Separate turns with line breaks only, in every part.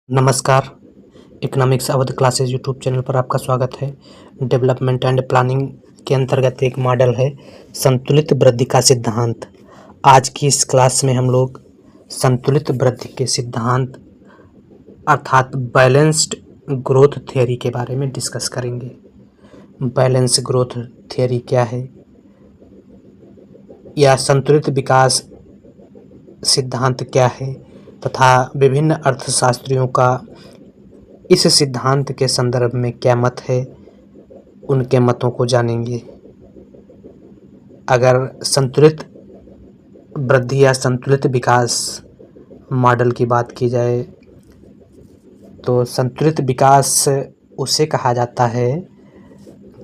नमस्कार। Economics Awadh classes YouTube channel पर आपका स्वागत है। डेवलपमेंट एंड प्लानिंग के अंतर्गत एक मॉडल है संतुलित वृद्धि का सिद्धांत। आज की इस क्लास में हम लोग संतुलित वृद्धि के सिद्धांत अर्थात बैलेंस्ड ग्रोथ थ्योरी के बारे में डिस्कस करेंगे। बैलेंस ग्रोथ थ्योरी क्या है या संतुलित विकास सिद्धांत क्या है तथा विभिन्न अर्थशास्त्रियों का इस सिद्धांत के संदर्भ में क्या मत है, उनके मतों को जानेंगे। अगर संतुलित वृद्धि या संतुलित विकास मॉडल की बात की जाए तो संतुलित विकास उसे कहा जाता है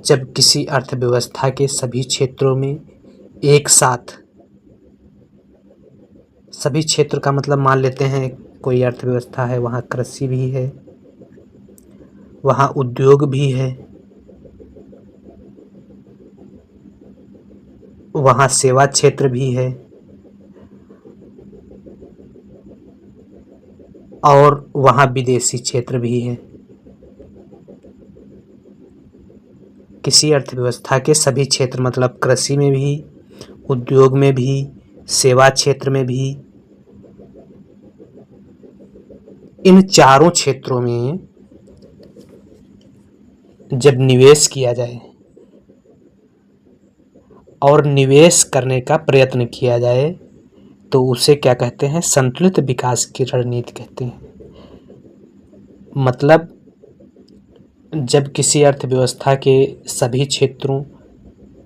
जब किसी अर्थव्यवस्था के सभी क्षेत्रों में एक साथ, सभी क्षेत्र का मतलब मान लेते हैं कोई अर्थव्यवस्था है, वहाँ कृषि भी है, वहाँ उद्योग भी है, वहाँ सेवा क्षेत्र भी है और वहाँ विदेशी क्षेत्र भी है। किसी अर्थव्यवस्था के सभी क्षेत्र मतलब कृषि में भी, उद्योग में भी, सेवा क्षेत्र में भी, इन चारों क्षेत्रों में जब निवेश किया जाए और निवेश करने का प्रयत्न किया जाए तो उसे क्या कहते हैं? संतुलित विकास की रणनीति कहते हैं। मतलब जब किसी अर्थव्यवस्था के सभी क्षेत्रों,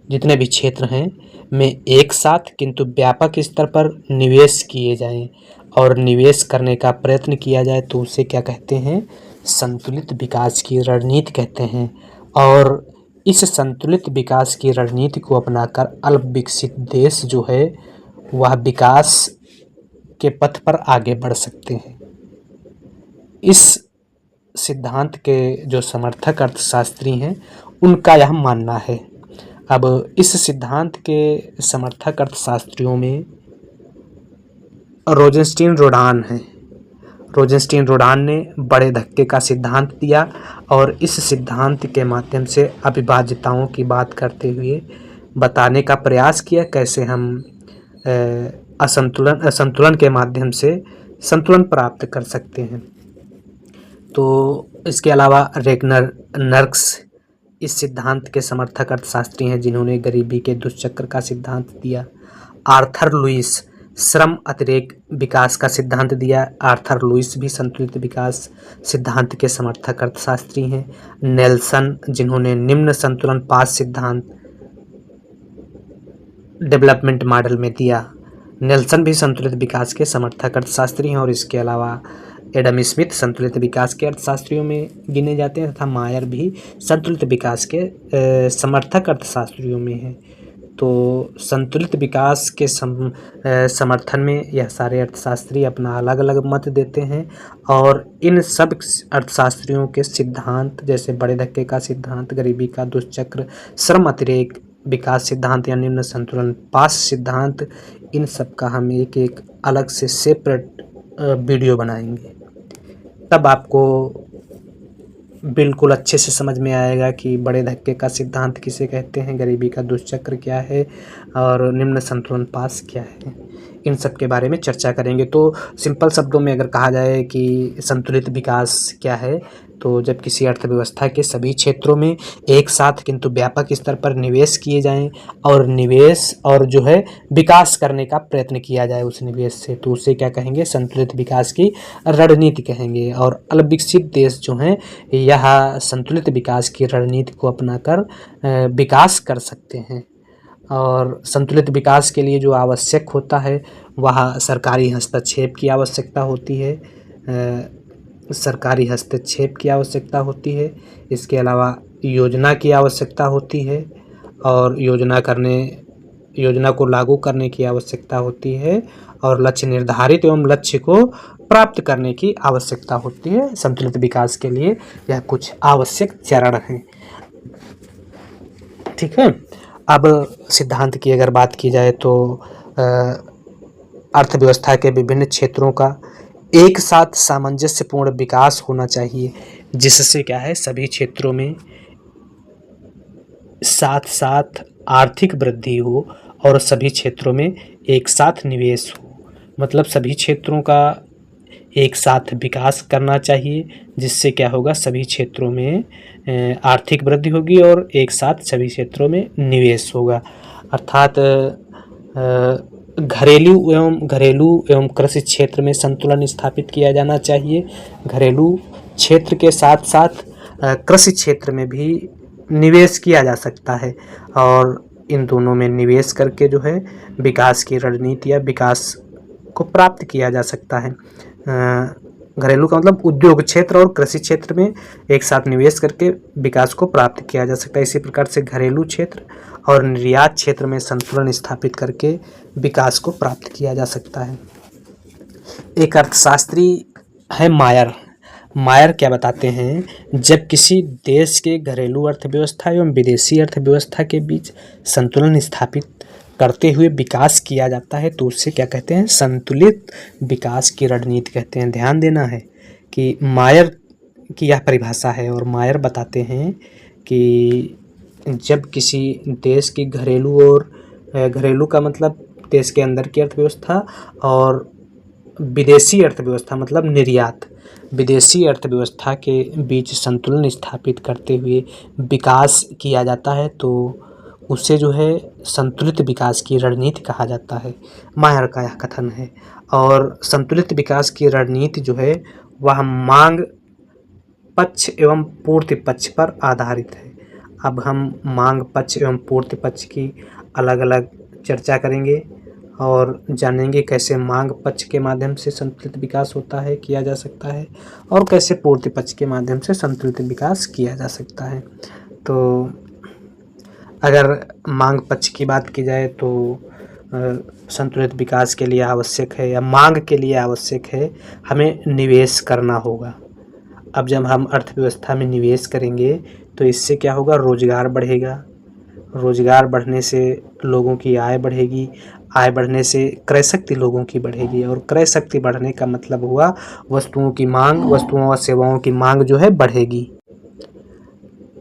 जितने भी क्षेत्र हैं, में एक साथ किंतु व्यापक स्तर पर निवेश किए जाएं और निवेश करने का प्रयत्न किया जाए तो उसे क्या कहते हैं? संतुलित विकास की रणनीति कहते हैं। और इस संतुलित विकास की रणनीति को अपनाकर अल्प विकसित देश जो है वह विकास के पथ पर आगे बढ़ सकते हैं। इस सिद्धांत के जो समर्थक अर्थशास्त्री हैं उनका यह मानना है। अब इस सिद्धांत के समर्थक अर्थशास्त्रियों में रोजेंस्टीन रोडान है। रोजेंस्टीन रोडान ने बड़े धक्के का सिद्धांत दिया और इस सिद्धांत के माध्यम से अविभाज्यताओं की बात करते हुए बताने का प्रयास किया कैसे हम असंतुलन के माध्यम से संतुलन प्राप्त कर सकते हैं। तो इसके अलावा रेगनर नर्क्स इस सिद्धांत के समर्थक अर्थशास्त्री हैं जिन्होंने गरीबी के दुष्चक्र का सिद्धांत दिया। आर्थर लुइस श्रम अतिरेक विकास का सिद्धांत दिया। आर्थर लुइस भी संतुलित विकास सिद्धांत के समर्थक अर्थशास्त्री हैं। नेल्सन जिन्होंने निम्न संतुलन पास सिद्धांत डेवलपमेंट मॉडल में दिया, नेल्सन भी संतुलित विकास के समर्थक अर्थशास्त्री हैं। और इसके अलावा एडम स्मिथ संतुलित विकास के अर्थशास्त्रियों में गिने जाते हैं तथा मायर भी संतुलित विकास के समर्थक अर्थशास्त्रियों में है। तो संतुलित विकास के समर्थन में यह सारे अर्थशास्त्री अपना अलग अलग मत देते हैं और इन सब अर्थशास्त्रियों के सिद्धांत जैसे बड़े धक्के का सिद्धांत, गरीबी का दुष्चक्र, श्रम अतिरेक विकास सिद्धांत या निम्न संतुलन पास सिद्धांत, इन सब का हम एक एक अलग से सेपरेट वीडियो बनाएंगे। तब आपको बिल्कुल अच्छे से समझ में आएगा कि बड़े धक्के का सिद्धांत किसे कहते हैं, गरीबी का दुष्चक्र क्या है और निम्न संतुलन पास क्या है। इन सब के बारे में चर्चा करेंगे। तो सिंपल शब्दों में अगर कहा जाए कि संतुलित विकास क्या है तो जब किसी अर्थव्यवस्था के सभी क्षेत्रों में एक साथ किंतु व्यापक स्तर पर निवेश किए जाएं और निवेश और जो है विकास करने का प्रयत्न किया जाए उस निवेश से, तो उसे क्या कहेंगे? संतुलित विकास की रणनीति कहेंगे। और अल्प विकसित देश जो हैं यह संतुलित विकास की रणनीति को अपनाकर विकास कर सकते हैं। और संतुलित विकास के लिए जो आवश्यक होता है वह सरकारी हस्तक्षेप की आवश्यकता होती है, सरकारी हस्तक्षेप की आवश्यकता होती है। इसके अलावा योजना की आवश्यकता होती है और योजना को लागू करने की आवश्यकता होती है और लक्ष्य निर्धारित एवं लक्ष्य को प्राप्त करने की आवश्यकता होती है। संतुलित विकास के लिए यह कुछ आवश्यक चरण हैं। ठीक है। अब सिद्धांत की अगर बात की जाए तो अर्थव्यवस्था के विभिन्न क्षेत्रों का एक साथ सामंजस्यपूर्ण विकास होना चाहिए, जिससे क्या है सभी क्षेत्रों में साथ साथ आर्थिक वृद्धि हो और सभी क्षेत्रों में एक साथ निवेश हो। मतलब सभी क्षेत्रों का एक साथ विकास करना चाहिए, जिससे क्या होगा सभी क्षेत्रों में आर्थिक वृद्धि होगी और एक साथ सभी क्षेत्रों में निवेश होगा। अर्थात घरेलू एवं कृषि क्षेत्र में संतुलन स्थापित किया जाना चाहिए। घरेलू क्षेत्र के साथ साथ कृषि क्षेत्र में भी निवेश किया जा सकता है और इन दोनों में निवेश करके जो है विकास की रणनीति या विकास को प्राप्त किया जा सकता है। घरेलू का मतलब उद्योग क्षेत्र और कृषि क्षेत्र में एक साथ निवेश करके विकास को प्राप्त किया जा सकता है। इसी प्रकार से घरेलू क्षेत्र और निर्यात क्षेत्र में संतुलन स्थापित करके विकास को प्राप्त किया जा सकता है। एक अर्थशास्त्री है मायर। मायर क्या बताते हैं, जब किसी देश के घरेलू अर्थव्यवस्था एवं विदेशी अर्थव्यवस्था के बीच संतुलन स्थापित करते हुए विकास किया जाता है तो उससे क्या कहते हैं, संतुलित विकास की रणनीति कहते हैं। ध्यान देना है कि मायर की यह परिभाषा है और मायर बताते हैं कि जब किसी देश की घरेलू का मतलब देश के अंदर की अर्थव्यवस्था और विदेशी अर्थव्यवस्था मतलब निर्यात, विदेशी अर्थव्यवस्था के बीच संतुलन स्थापित करते हुए विकास किया जाता है तो उसे जो है संतुलित विकास की रणनीति कहा जाता है। मायर का यह कथन है। और संतुलित विकास की रणनीति जो है वह मांग पक्ष एवं पूर्ति पक्ष पर आधारित है। अब हम मांग पक्ष एवं पूर्ति पक्ष की अलग अलग चर्चा करेंगे और जानेंगे कैसे मांग पक्ष के माध्यम से संतुलित विकास होता है, किया जा सकता है और कैसे पूर्ति पक्ष के माध्यम से संतुलित विकास किया जा सकता है। तो अगर मांग पक्ष की बात की जाए तो संतुलित विकास के लिए आवश्यक है या मांग के लिए आवश्यक है हमें निवेश करना होगा। अब जब हम अर्थव्यवस्था में निवेश करेंगे तो इससे क्या होगा, रोजगार बढ़ेगा। रोजगार बढ़ने से लोगों की आय बढ़ेगी, आय बढ़ने से क्रय शक्ति लोगों की बढ़ेगी और क्रय शक्ति बढ़ने का मतलब हुआ वस्तुओं की मांग, वस्तुओं और सेवाओं की मांग जो है बढ़ेगी।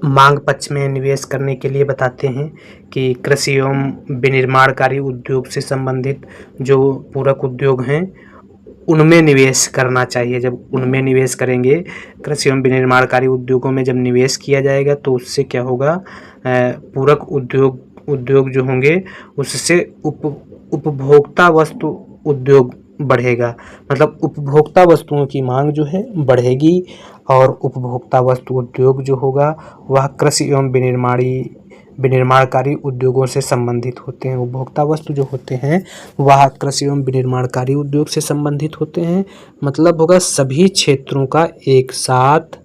मांग पक्ष में निवेश करने के लिए बताते हैं कि कृषि एवं विनिर्माणकारी उद्योग से संबंधित जो पूरक उद्योग हैं उनमें निवेश करना चाहिए। जब उनमें निवेश करेंगे, कृषि एवं विनिर्माणकारी उद्योगों में जब निवेश किया जाएगा तो उससे क्या होगा, पूरक उद्योग जो होंगे उससे उपभोक्ता वस्तु उद्योग बढ़ेगा। मतलब उपभोक्ता वस्तुओं की मांग जो है बढ़ेगी और उपभोक्ता वस्तु उद्योग जो होगा वह कृषि एवं विनिर्माणकारी उद्योगों से संबंधित होते हैं। उपभोक्ता वस्तु जो होते हैं वह कृषि एवं विनिर्माणकारी उद्योग से संबंधित होते हैं। मतलब होगा सभी क्षेत्रों का एक साथ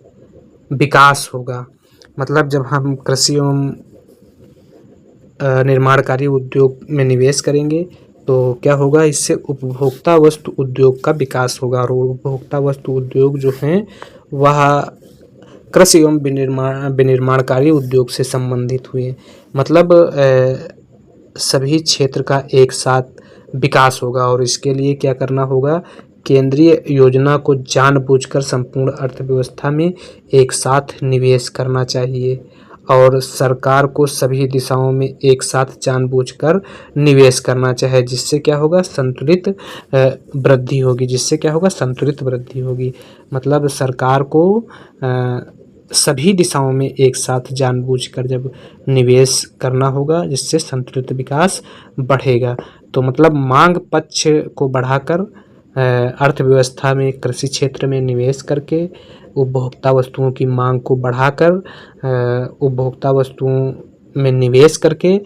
विकास होगा। मतलब जब हम कृषि एवं निर्माणकारी उद्योग में निवेश करेंगे तो क्या होगा, इससे उपभोक्ता वस्तु उद्योग का विकास होगा और उपभोक्ता वस्तु उद्योग जो हैं वह कृषि एवं विनिर्माणकारी उद्योग से संबंधित हुए। मतलब सभी क्षेत्र का एक साथ विकास होगा और इसके लिए क्या करना होगा, केंद्रीय योजना को जानबूझकर संपूर्ण अर्थव्यवस्था में एक साथ निवेश करना चाहिए और सरकार को सभी दिशाओं में एक साथ जानबूझकर निवेश करना चाहिए, जिससे क्या होगा, संतुलित वृद्धि होगी। जिससे क्या होगा, संतुलित वृद्धि होगी। मतलब सरकार को सभी दिशाओं में एक साथ जानबूझकर जब निवेश करना होगा जिससे संतुलित विकास बढ़ेगा। तो मतलब मांग पक्ष को बढ़ाकर अर्थव्यवस्था में कृषि क्षेत्र में निवेश करके उपभोक्ता वस्तुओं की मांग को बढ़ाकर उपभोक्ता वस्तुओं में निवेश करके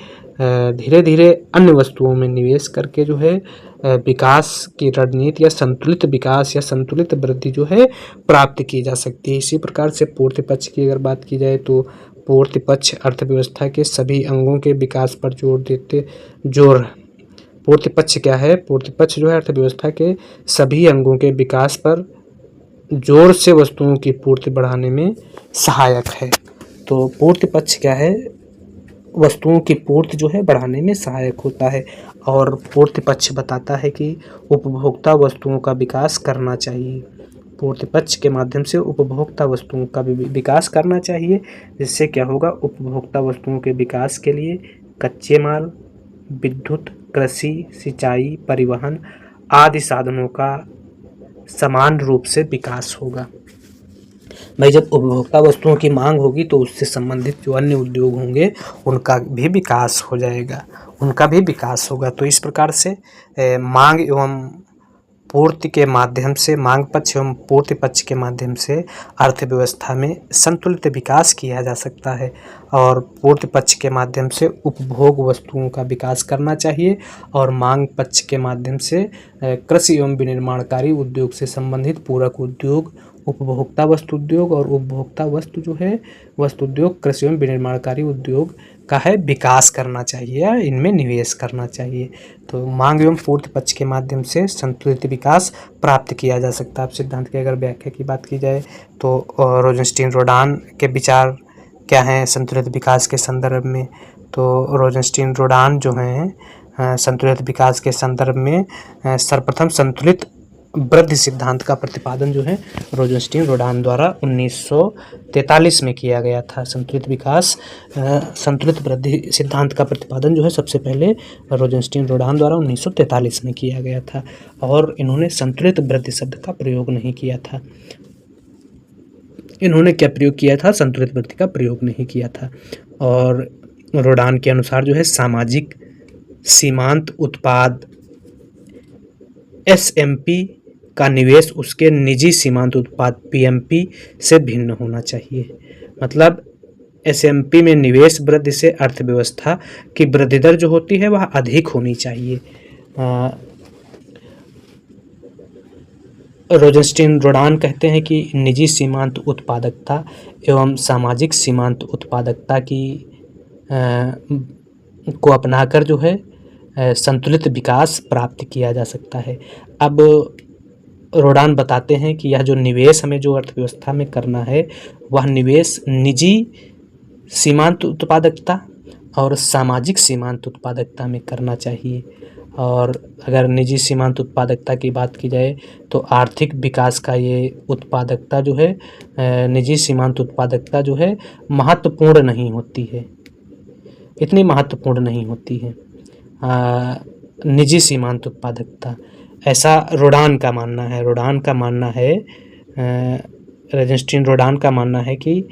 धीरे धीरे अन्य वस्तुओं में निवेश करके जो है विकास की रणनीति या संतुलित विकास या संतुलित वृद्धि जो है प्राप्त की जा सकती है। इसी प्रकार से पूर्ति पक्ष की अगर बात की जाए तो पूर्ति पक्ष अर्थव्यवस्था के सभी अंगों के विकास पर पूर्ति पक्ष क्या है, पूर्ति पक्ष जो है अर्थव्यवस्था के सभी अंगों के विकास पर जोर से वस्तुओं की पूर्ति बढ़ाने में सहायक है। तो पूर्ति पक्ष क्या है, वस्तुओं की पूर्ति जो है बढ़ाने में सहायक होता है। और पूर्ति पक्ष बताता है कि उपभोक्ता वस्तुओं का विकास करना चाहिए। पूर्ति पक्ष के माध्यम से उपभोक्ता वस्तुओं का भी विकास करना चाहिए, जिससे क्या होगा, उपभोक्ता वस्तुओं के विकास के लिए कच्चे माल, विद्युत, कृषि, सिंचाई, परिवहन आदि साधनों का समान रूप से विकास होगा। भाई जब उपभोक्ता वस्तुओं की मांग होगी तो उससे संबंधित जो अन्य उद्योग होंगे उनका भी विकास हो जाएगा, उनका भी विकास होगा। तो इस प्रकार से मांग एवं पूर्ति के माध्यम से, मांग पक्ष एवं पूर्ति पक्ष के माध्यम से अर्थव्यवस्था में संतुलित विकास किया जा सकता है। और पूर्ति पक्ष के माध्यम से उपभोग वस्तुओं का विकास करना चाहिए और मांग पक्ष के माध्यम से कृषि एवं विनिर्माणकारी उद्योग से संबंधित पूरक उद्योग, उपभोक्ता वस्तु उद्योग और उपभोक्ता वस्तु जो है वस्तु उद्योग, कृषि एवं विनिर्माणकारी उद्योग का है विकास करना चाहिए या इनमें निवेश करना चाहिए। तो मांग एवं पूर्ति पक्ष के माध्यम से संतुलित विकास प्राप्त किया जा सकता है। अब सिद्धांत की अगर व्याख्या की बात की जाए तो रोजेनस्टीन-रोडान के विचार क्या हैं संतुलित विकास के संदर्भ में। तो रोजेनस्टीन-रोडान जो हैं संतुलित विकास के संदर्भ में सर्वप्रथम संतुलित वृद्धि सिद्धांत का प्रतिपादन जो है रोजेनस्टीन-रोडान द्वारा 1943 में किया गया था। संतुलित वृद्धि सिद्धांत का प्रतिपादन जो है सबसे पहले रोजेनस्टीन-रोडान द्वारा 1943 में किया गया था और इन्होंने संतुलित वृद्धि शब्द का प्रयोग नहीं किया था। इन्होंने क्या प्रयोग किया था? संतुलित वृद्धि का प्रयोग नहीं किया था। और रोडान के अनुसार जो है सामाजिक सीमांत उत्पाद एसएमपी का निवेश उसके निजी सीमांत उत्पाद पीएमपी से भिन्न होना चाहिए। मतलब एसएमपी में निवेश वृद्धि से अर्थव्यवस्था की वृद्धि दर जो होती है वह अधिक होनी चाहिए। रोजेनस्टीन-रोडान कहते हैं कि निजी सीमांत उत्पादकता एवं सामाजिक सीमांत उत्पादकता की को अपनाकर जो है संतुलित विकास प्राप्त किया जा सकता है। अब रोडान बताते हैं कि यह जो निवेश हमें जो अर्थव्यवस्था में करना है वह निवेश निजी सीमांत उत्पादकता और सामाजिक सीमांत उत्पादकता में करना चाहिए। और अगर निजी सीमांत उत्पादकता की बात की जाए तो आर्थिक विकास का ये उत्पादकता जो है निजी सीमांत उत्पादकता जो है महत्वपूर्ण नहीं होती है, इतनी महत्वपूर्ण नहीं होती है निजी सीमांत उत्पादकता, ऐसा रोडान का मानना है। रोजेनस्टीन-रोडान का मानना है कि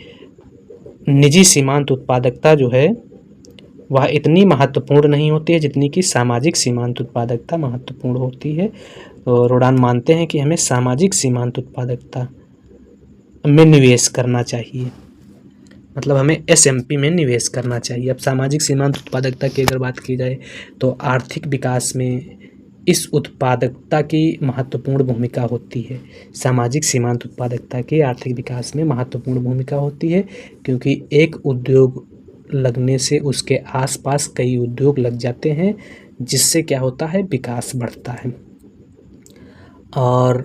निजी सीमांत उत्पादकता जो है वह इतनी महत्वपूर्ण नहीं होती है जितनी कि सामाजिक सीमांत उत्पादकता महत्वपूर्ण होती है। तो रोडान मानते हैं कि हमें सामाजिक सीमांत उत्पादकता में निवेश करना चाहिए, मतलब हमें एसएमपी में निवेश करना चाहिए। अब सामाजिक सीमांत उत्पादकता की अगर बात की जाए तो आर्थिक विकास में इस उत्पादकता की महत्वपूर्ण भूमिका होती है। सामाजिक सीमांत उत्पादकता की आर्थिक विकास में महत्वपूर्ण भूमिका होती है क्योंकि एक उद्योग लगने से उसके आसपास कई उद्योग लग जाते हैं, जिससे क्या होता है, विकास बढ़ता है। और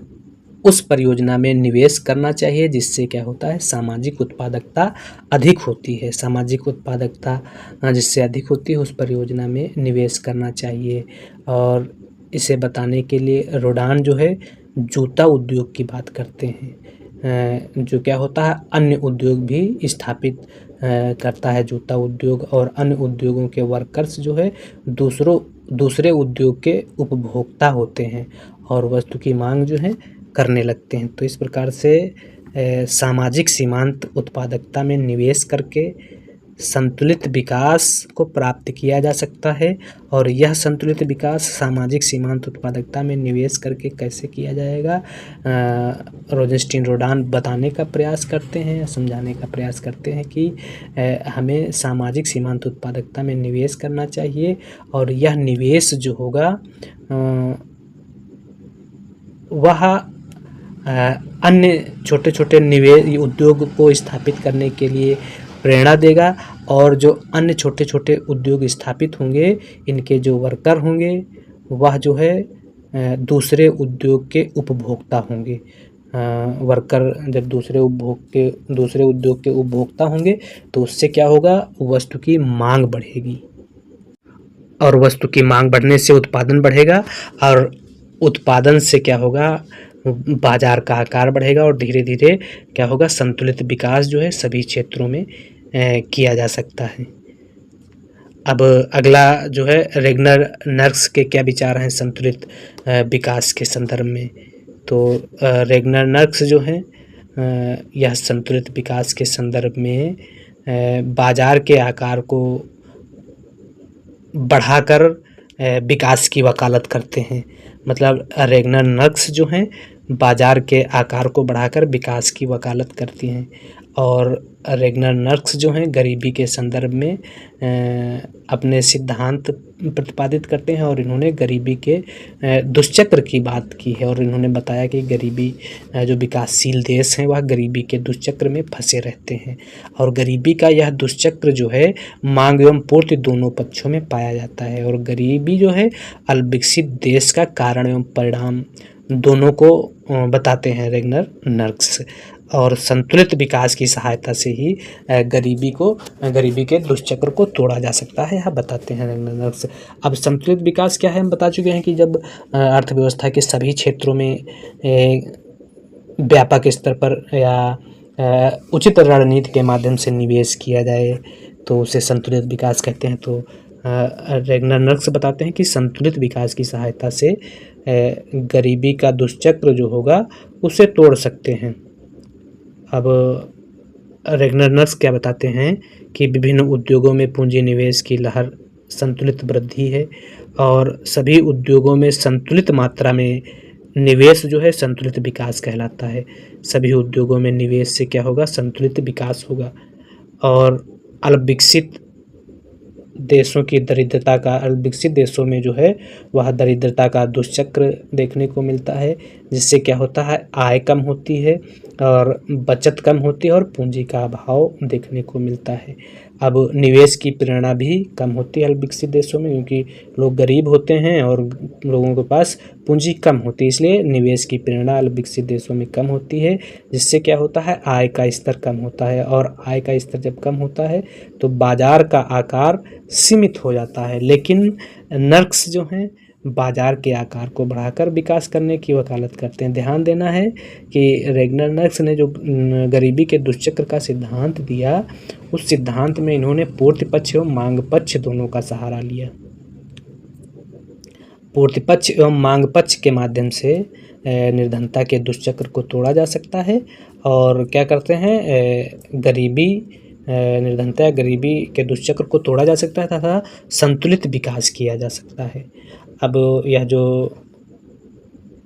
उस परियोजना में निवेश करना चाहिए जिससे क्या होता है, सामाजिक उत्पादकता अधिक होती है। सामाजिक उत्पादकता जिससे अधिक होती है उस परियोजना में निवेश करना चाहिए। और इसे बताने के लिए रोडान जो है जूता उद्योग की बात करते हैं, जो क्या होता है अन्य उद्योग भी स्थापित करता है। जूता उद्योग और अन्य उद्योगों के वर्कर्स जो है दूसरे उद्योग के उपभोक्ता होते हैं और वस्तु की मांग जो है करने लगते हैं। तो इस प्रकार से सामाजिक सीमांत उत्पादकता में निवेश करके संतुलित विकास को प्राप्त किया जा सकता है। और यह संतुलित विकास सामाजिक सीमांत उत्पादकता में निवेश करके कैसे किया जाएगा, रोजेनस्टीन-रोडान बताने का प्रयास करते हैं, समझाने का प्रयास करते हैं कि हमें सामाजिक सीमांत उत्पादकता में निवेश करना चाहिए और यह निवेश जो होगा वह अन्य छोटे छोटे निवेश उद्योग को स्थापित करने के लिए प्रेरणा देगा और जो अन्य छोटे छोटे उद्योग स्थापित होंगे इनके जो वर्कर होंगे वह जो है दूसरे उद्योग के उपभोक्ता होंगे। वर्कर जब दूसरे उद्योग के उपभोक्ता होंगे तो उससे क्या होगा, वस्तु की मांग बढ़ेगी और वस्तु की मांग बढ़ने से उत्पादन बढ़ेगा और उत्पादन से क्या होगा, बाजार का आकार बढ़ेगा और धीरे धीरे क्या होगा, संतुलित विकास जो है सभी क्षेत्रों में किया जा सकता है। अब अगला जो है रेगनर नर्क्स के क्या विचार हैं संतुलित विकास के संदर्भ में। तो रेगनर नर्क्स जो है यह संतुलित विकास के संदर्भ में बाजार के आकार को बढ़ाकर विकास की वकालत करते हैं। मतलब रेगनर नर्क्स जो हैं बाजार के आकार को बढ़ाकर विकास की वकालत करती हैं और रेगनर नर्क्स जो हैं गरीबी के संदर्भ में अपने सिद्धांत प्रतिपादित करते हैं और इन्होंने गरीबी के दुष्चक्र की बात की है और इन्होंने बताया कि गरीबी जो विकासशील देश हैं वह गरीबी के दुष्चक्र में फंसे रहते हैं और गरीबी का यह दुष्चक्र जो है मांग एवं पूर्ति दोनों पक्षों में पाया जाता है और गरीबी जो है अल्पविकसित देश का कारण एवं परिणाम दोनों को बताते हैं रेगनर नर्क्स। और संतुलित विकास की सहायता से ही गरीबी के दुष्चक्र को तोड़ा जा सकता है, यह बताते हैं रेगनर नर्क्स। अब संतुलित विकास क्या है, हम बता चुके हैं कि जब अर्थव्यवस्था के सभी क्षेत्रों में व्यापक स्तर पर या उचित रणनीति के माध्यम से निवेश किया जाए तो उसे संतुलित विकास कहते हैं। तो रेगनर नर्क्स बताते हैं कि संतुलित विकास की सहायता से गरीबी का दुष्चक्र जो होगा उसे तोड़ सकते हैं। अब रेगनर नर्क्स क्या बताते हैं कि विभिन्न उद्योगों में पूंजी निवेश की लहर संतुलित वृद्धि है और सभी उद्योगों में संतुलित मात्रा में निवेश जो है संतुलित विकास कहलाता है। सभी उद्योगों में निवेश से क्या होगा, संतुलित विकास होगा और अल्पविकसित देशों में जो है वह दरिद्रता का दुष्चक्र देखने को मिलता है, जिससे क्या होता है, आय कम होती है और बचत कम होती है और पूंजी का अभाव देखने को मिलता है। अब निवेश की प्रेरणा भी कम होती है अल्पविकसित देशों में, क्योंकि लोग गरीब होते हैं और लोगों के पास पूंजी कम होती है, इसलिए निवेश की प्रेरणा अल्पविकसित देशों में कम होती है, जिससे क्या होता है, आय का स्तर कम होता है और आय का स्तर जब कम होता है तो बाजार का आकार सीमित हो जाता है। लेकिन नर्क्स जो हैं बाजार के आकार को बढ़ाकर विकास करने की वकालत करते हैं। ध्यान देना है कि रेगनर नर्क्स ने जो गरीबी के दुष्चक्र का सिद्धांत दिया, उस सिद्धांत में इन्होंने पूर्ति पक्ष एवं मांग पक्ष दोनों का सहारा लिया। पूर्ति पक्ष एवं मांग पक्ष के माध्यम से निर्धनता के दुष्चक्र को तोड़ा जा सकता है और क्या करते हैं, निर्धनता या गरीबी के दुष्चक्र को तोड़ा जा सकता है तथा संतुलित विकास किया जा सकता है। अब यह जो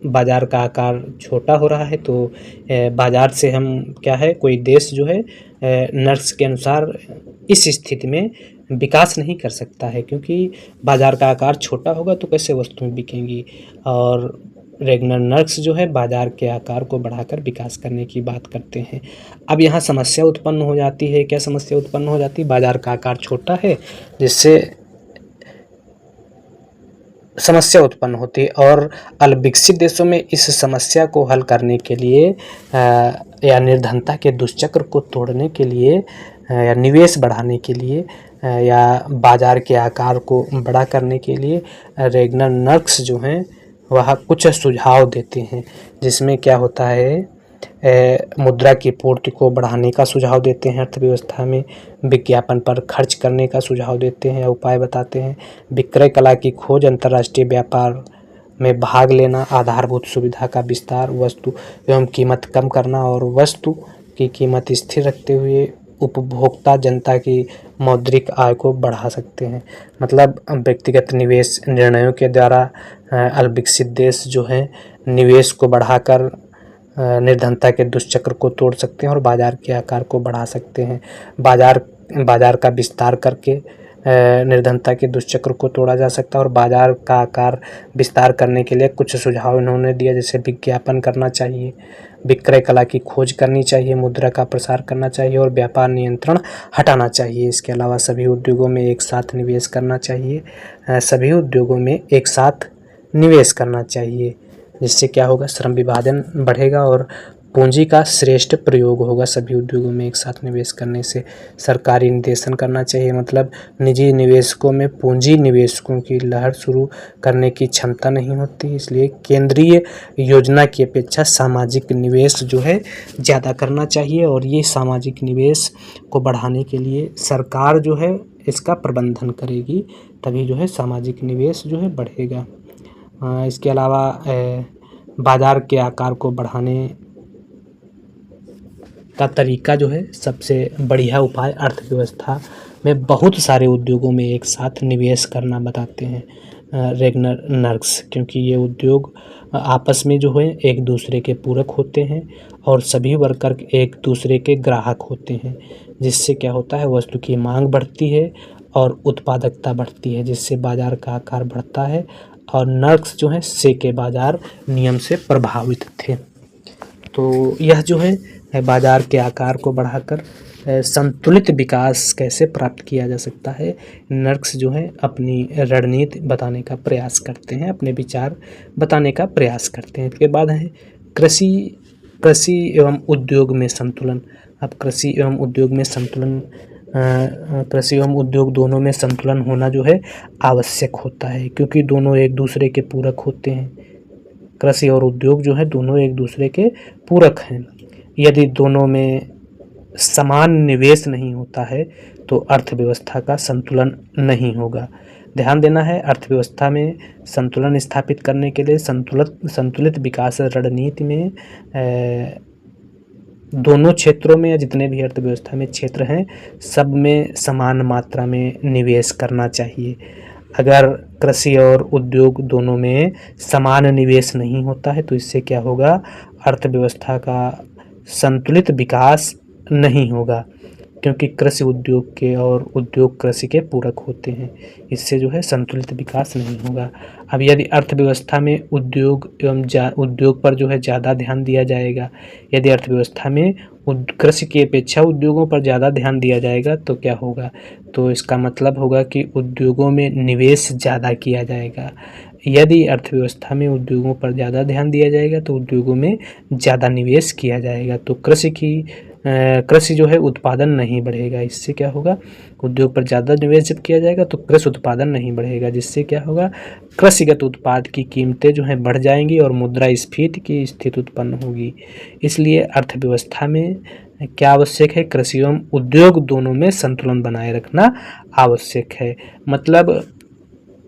बाजार का आकार छोटा हो रहा है तो बाजार से हम क्या है, कोई देश जो है नर्क्स के अनुसार इस स्थिति में विकास नहीं कर सकता है, क्योंकि बाजार का आकार छोटा होगा तो कैसे वस्तुएं बिकेंगी। और रेगनर नर्क्स जो है बाजार के आकार को बढ़ाकर विकास करने की बात करते हैं। अब यहाँ समस्या उत्पन्न हो जाती है। क्या समस्या उत्पन्न हो जाती है? बाजार का आकार छोटा है जिससे समस्या उत्पन्न होती है और अल्पविकसित देशों में इस समस्या को हल करने के लिए या निर्धनता के दुष्चक्र को तोड़ने के लिए या निवेश बढ़ाने के लिए या बाजार के आकार को बड़ा करने के लिए रेगनर नर्क्स जो हैं वह कुछ सुझाव देते हैं, जिसमें क्या होता है, मुद्रा की पूर्ति को बढ़ाने का सुझाव देते हैं, अर्थव्यवस्था में विज्ञापन पर खर्च करने का सुझाव देते हैं, उपाय बताते हैं, विक्रय कला की खोज, अंतर्राष्ट्रीय व्यापार में भाग लेना, आधारभूत सुविधा का विस्तार, वस्तु एवं कीमत कम करना और वस्तु की कीमत स्थिर रखते हुए उपभोक्ता जनता की मौद्रिक आय को बढ़ा सकते हैं। मतलब व्यक्तिगत निवेश निर्णयों के द्वारा अल्पविकसित देश जो हैं निवेश को बढ़ाकर निर्धनता के दुष्चक्र को तोड़ सकते हैं और बाजार के आकार को बढ़ा सकते हैं। बाजार का विस्तार करके निर्धनता के दुष्चक्र को तोड़ा जा सकता है और बाजार का आकार विस्तार करने के लिए कुछ सुझाव इन्होंने दिया, जैसे विज्ञापन करना चाहिए, विक्रय कला की खोज करनी चाहिए, मुद्रा का प्रसार करना चाहिए और व्यापार नियंत्रण हटाना चाहिए। इसके अलावा सभी उद्योगों में एक साथ निवेश करना चाहिए, जिससे क्या होगा, श्रम विभाजन बढ़ेगा और पूंजी का श्रेष्ठ प्रयोग होगा। सभी उद्योगों में एक साथ निवेश करने से सरकारी निर्देशन करना चाहिए, मतलब निजी निवेशकों में पूंजी निवेशकों की लहर शुरू करने की क्षमता नहीं होती, इसलिए केंद्रीय योजना की अपेक्षा सामाजिक निवेश जो है ज़्यादा करना चाहिए। और ये सामाजिक निवेश को बढ़ाने के लिए सरकार जो है इसका प्रबंधन करेगी, तभी जो है सामाजिक निवेश जो है बढ़ेगा। इसके अलावा बाज़ार के आकार को बढ़ाने का तरीका जो है सबसे बढ़िया उपाय अर्थव्यवस्था में बहुत सारे उद्योगों में एक साथ निवेश करना बताते हैं रेगनर नर्क्स, क्योंकि ये उद्योग आपस में जो है एक दूसरे के पूरक होते हैं और सभी वर्कर एक दूसरे के ग्राहक होते हैं, जिससे क्या होता है वस्तु की मांग बढ़ती है और उत्पादकता बढ़ती है, जिससे बाज़ार का आकार बढ़ता है। और नर्क्स जो है से के बाज़ार नियम से प्रभावित थे। तो यह जो है बाज़ार के आकार को बढ़ाकर संतुलित विकास कैसे प्राप्त किया जा सकता है, नर्क्स जो है अपनी रणनीति बताने का प्रयास करते हैं, अपने विचार बताने का प्रयास करते हैं। इसके बाद है कृषि एवं उद्योग में संतुलन। अब कृषि एवं उद्योग में संतुलन, कृषि एवं उद्योग दोनों में संतुलन होना जो है आवश्यक होता है, क्योंकि दोनों एक दूसरे के पूरक होते हैं। कृषि और उद्योग जो है दोनों एक दूसरे के पूरक हैं। यदि दोनों में समान निवेश नहीं होता है तो अर्थव्यवस्था का संतुलन नहीं होगा। ध्यान देना है, अर्थव्यवस्था में संतुलन स्थापित करने के लिए संतुलित विकास रणनीति में दोनों क्षेत्रों में, जितने भी अर्थव्यवस्था में क्षेत्र हैं, सब में समान मात्रा में निवेश करना चाहिए। अगर कृषि और उद्योग दोनों में समान निवेश नहीं होता है तो इससे क्या होगा, अर्थव्यवस्था का संतुलित विकास नहीं होगा, क्योंकि कृषि उद्योग के और उद्योग कृषि के पूरक होते हैं। इससे जो है संतुलित विकास नहीं होगा। अब यदि अर्थव्यवस्था में उद्योग पर जो है ज़्यादा ध्यान दिया जाएगा, यदि अर्थव्यवस्था में कृषि की अपेक्षा उद्योगों पर ज़्यादा ध्यान दिया जाएगा तो क्या होगा, तो इसका मतलब होगा कि उद्योगों में निवेश ज़्यादा किया जाएगा। यदि अर्थव्यवस्था में उद्योगों पर ज़्यादा ध्यान दिया जाएगा तो उद्योगों में ज़्यादा निवेश किया जाएगा, तो कृषि जो है उत्पादन नहीं बढ़ेगा। इससे क्या होगा, उद्योग पर ज़्यादा निवेश जब किया जाएगा तो कृषि उत्पादन नहीं बढ़ेगा, जिससे क्या होगा, कृषिगत उत्पाद की कीमतें जो हैं बढ़ जाएंगी और मुद्रास्फीति की स्थिति उत्पन्न होगी। इसलिए अर्थव्यवस्था में क्या आवश्यक है, कृषि एवं उद्योग दोनों में संतुलन बनाए रखना आवश्यक है। मतलब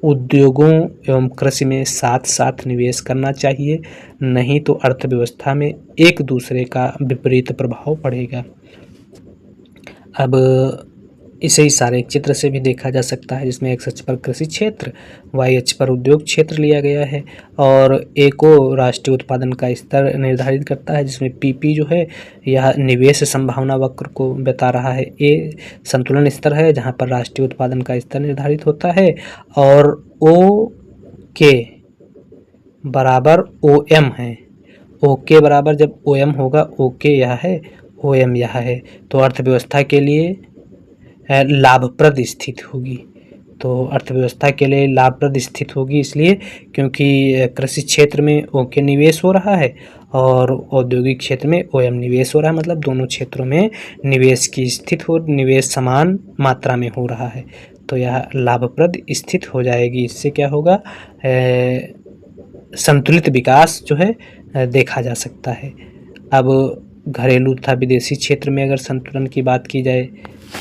उद्योगों एवं कृषि में साथ साथ निवेश करना चाहिए, नहीं तो अर्थव्यवस्था में एक दूसरे का विपरीत प्रभाव पड़ेगा। अब इसे इशारे चित्र से भी देखा जा सकता है, जिसमें एक्स अक्ष पर कृषि क्षेत्र, वाई अक्ष पर उद्योग क्षेत्र लिया गया है और ए को राष्ट्रीय उत्पादन का स्तर निर्धारित करता है, जिसमें पीपी जो है यह निवेश संभावना वक्र को बता रहा है। ए संतुलन स्तर है जहां पर राष्ट्रीय उत्पादन का स्तर निर्धारित होता है और ओ के बराबर ओ एम है। ओ के बराबर जब ओ एम होगा, ओ के यह है, ओ एम यह है, तो अर्थव्यवस्था के लिए लाभप्रद स्थिति होगी। तो अर्थव्यवस्था के लिए लाभप्रद स्थिति होगी इसलिए क्योंकि कृषि क्षेत्र में ओ के निवेश हो रहा है और औद्योगिक क्षेत्र में ओ एम निवेश हो रहा है, मतलब दोनों क्षेत्रों में निवेश समान मात्रा में हो रहा है, तो यह लाभप्रद स्थिति हो जाएगी। इससे क्या होगा, संतुलित विकास जो है देखा जा सकता है। अब घरेलू तथा विदेशी क्षेत्र में अगर संतुलन की बात की जाए,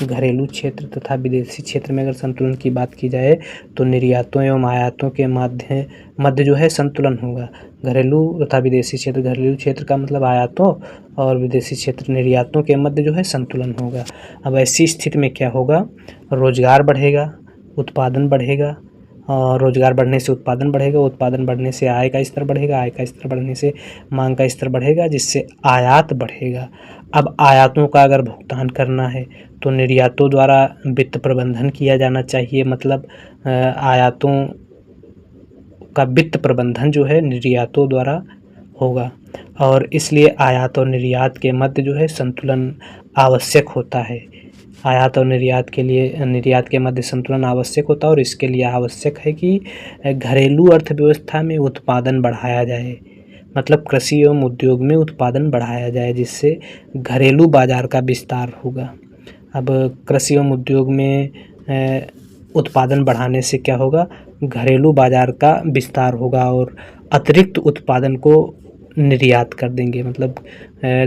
घरेलू क्षेत्र तथा विदेशी क्षेत्र में अगर संतुलन की बात की जाए तो निर्यातों एवं आयातों के मध्य जो है संतुलन होगा। घरेलू तथा विदेशी क्षेत्र, घरेलू क्षेत्र का मतलब आयातों और विदेशी क्षेत्र निर्यातों के मध्य जो है संतुलन होगा। अब ऐसी स्थिति में क्या होगा, रोजगार बढ़ेगा, उत्पादन बढ़ेगा और रोजगार बढ़ने से उत्पादन बढ़ेगा, उत्पादन बढ़ने से आय का स्तर बढ़ेगा, आय का स्तर बढ़ने से मांग का स्तर बढ़ेगा, जिससे आयात बढ़ेगा। अब आयातों का अगर भुगतान करना है तो निर्यातों द्वारा वित्त प्रबंधन किया जाना चाहिए, मतलब आयातों का वित्त प्रबंधन जो है निर्यातों द्वारा होगा और इसलिए आयात और निर्यात के मध्य जो है संतुलन आवश्यक होता है। आयात और निर्यात के मध्य संतुलन आवश्यक होता है और इसके लिए आवश्यक है कि घरेलू अर्थव्यवस्था में उत्पादन बढ़ाया जाए, मतलब कृषि एवं उद्योग में उत्पादन बढ़ाया जाए जिससे घरेलू बाजार का विस्तार होगा। अब कृषि एवं उद्योग में उत्पादन बढ़ाने से क्या होगा, घरेलू बाजार का विस्तार होगा और अतिरिक्त उत्पादन को निर्यात कर देंगे। मतलब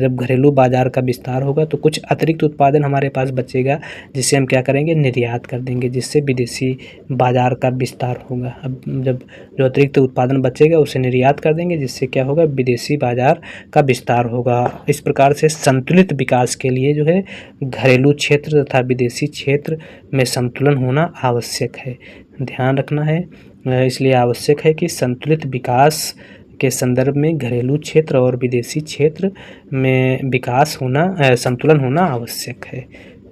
जब घरेलू बाजार का विस्तार होगा तो कुछ अतिरिक्त उत्पादन हमारे पास बचेगा जिसे हम क्या करेंगे, निर्यात कर देंगे, जिससे विदेशी बाजार का विस्तार होगा। अब जब जो अतिरिक्त उत्पादन बचेगा उसे निर्यात कर देंगे जिससे क्या होगा, विदेशी बाजार का विस्तार होगा। इस प्रकार से संतुलित विकास के लिए जो है घरेलू क्षेत्र तथा विदेशी क्षेत्र में संतुलन होना आवश्यक है, ध्यान रखना है। इसलिए आवश्यक है कि संतुलित विकास के संदर्भ में घरेलू क्षेत्र और विदेशी क्षेत्र में विकास होना संतुलन होना आवश्यक है।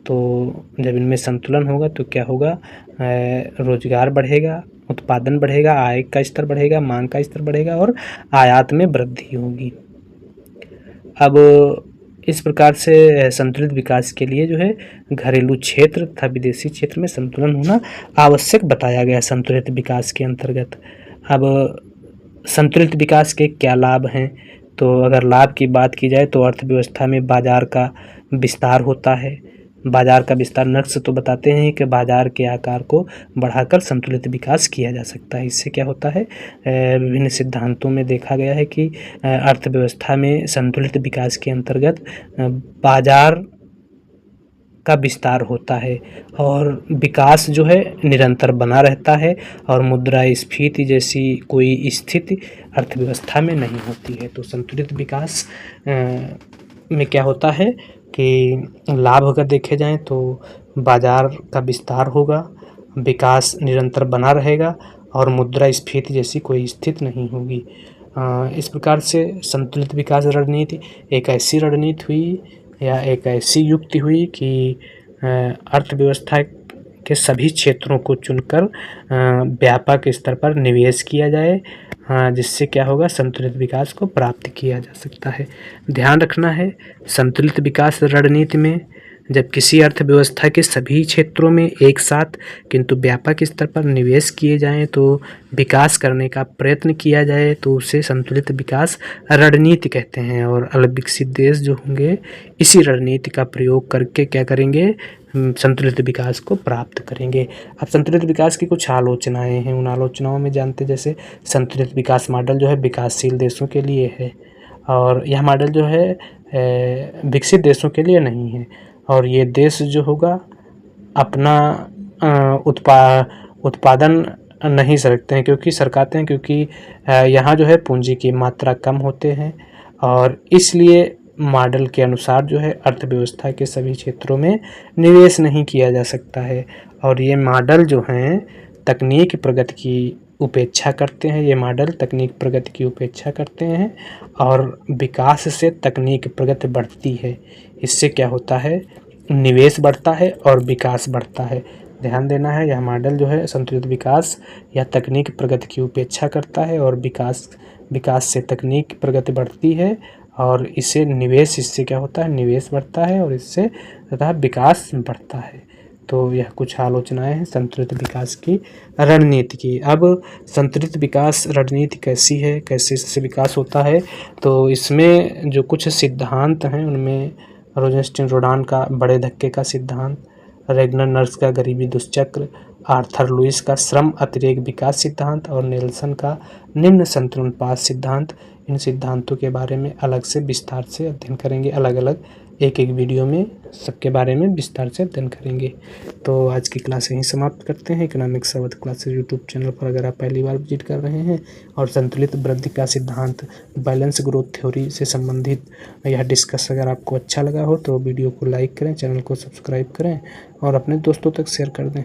तो जब इनमें संतुलन होगा तो क्या होगा, रोजगार बढ़ेगा, उत्पादन बढ़ेगा, आय का स्तर बढ़ेगा, मांग का स्तर बढ़ेगा और आयात में वृद्धि होगी। अब इस प्रकार से संतुलित विकास के लिए जो है घरेलू क्षेत्र तथा विदेशी क्षेत्र में संतुलन होना आवश्यक बताया गया संतुलित विकास के अंतर्गत। अब संतुलित विकास के क्या लाभ हैं, तो अगर लाभ की बात की जाए तो अर्थव्यवस्था में बाजार का विस्तार होता है। बाजार का विस्तार नक्श तो बताते हैं कि बाजार के आकार को बढ़ाकर संतुलित विकास किया जा सकता है। इससे क्या होता है, विभिन्न सिद्धांतों में देखा गया है कि अर्थव्यवस्था में संतुलित विकास के अंतर्गत बाजार का विस्तार होता है और विकास जो है निरंतर बना रहता है और मुद्रास्फीति जैसी कोई स्थिति अर्थव्यवस्था में नहीं होती है। तो संतुलित विकास में क्या होता है कि लाभ अगर देखे जाएं तो बाजार का विस्तार होगा, विकास निरंतर बना रहेगा और मुद्रास्फीति जैसी कोई स्थिति नहीं होगी। इस प्रकार से संतुलित विकास रणनीति एक ऐसी रणनीति हुई या एक ऐसी युक्ति हुई कि अर्थव्यवस्था के सभी क्षेत्रों को चुनकर व्यापक स्तर पर निवेश किया जाए, जिससे क्या होगा, संतुलित विकास को प्राप्त किया जा सकता है। ध्यान रखना है, संतुलित विकास रणनीति में जब किसी अर्थव्यवस्था के सभी क्षेत्रों में एक साथ किंतु व्यापक स्तर पर निवेश किए जाएं तो विकास करने का प्रयत्न किया जाए तो उसे संतुलित विकास रणनीति कहते हैं। और अल्पविकसित देश जो होंगे इसी रणनीति का प्रयोग करके क्या करेंगे, संतुलित विकास को प्राप्त करेंगे। अब संतुलित विकास की कुछ आलोचनाएं हैं, उन आलोचनाओं में जानते जैसे संतुलित विकास मॉडल जो है विकासशील देशों के लिए है और यह मॉडल जो है विकसित देशों के लिए नहीं है और ये देश जो होगा अपना उत्पादन नहीं सरकते हैं क्योंकि सरकाते हैं क्योंकि यहाँ जो है पूंजी की मात्रा कम होते हैं और इसलिए मॉडल के अनुसार जो है अर्थव्यवस्था के सभी क्षेत्रों में निवेश नहीं किया जा सकता है और ये मॉडल जो हैं तकनीक प्रगति की उपेक्षा करते हैं। ये मॉडल तकनीक प्रगति की उपेक्षा करते हैं और विकास से तकनीक प्रगति बढ़ती है। इससे क्या होता है, निवेश बढ़ता है और विकास बढ़ता है। ध्यान देना है, यह मॉडल जो है संतुलित विकास या तकनीक प्रगति की उपेक्षा करता है और विकास से तकनीक प्रगति बढ़ती है और इससे क्या होता है, निवेश बढ़ता है और इससे तथा विकास बढ़ता है। तो यह कुछ आलोचनाएं हैं संतुलित विकास की रणनीति की। अब संतुलित विकास रणनीति कैसी है, कैसे इससे विकास होता है, तो इसमें जो कुछ सिद्धांत हैं उनमें रोजेंस्टीन रोडान का बड़े धक्के का सिद्धांत, रेगनर नर्स का गरीबी दुष्चक्र, आर्थर लुइस का श्रम अतिरेक विकास सिद्धांत और नेल्सन का निम्न संतुलन पास सिद्धांत, इन सिद्धांतों के बारे में अलग से विस्तार से अध्ययन करेंगे। अलग अलग एक वीडियो में सबके बारे में विस्तार से अध्ययन करेंगे। तो आज की क्लास यहीं समाप्त करते हैं। Economics Awadh classes YouTube channel पर अगर आप पहली बार विजिट कर रहे हैं और संतुलित वृद्धि का सिद्धांत, बैलेंस ग्रोथ थ्योरी से संबंधित यह डिस्कस अगर आपको अच्छा लगा हो तो वीडियो को लाइक करें, चैनल को सब्सक्राइब करें और अपने दोस्तों तक शेयर कर दें।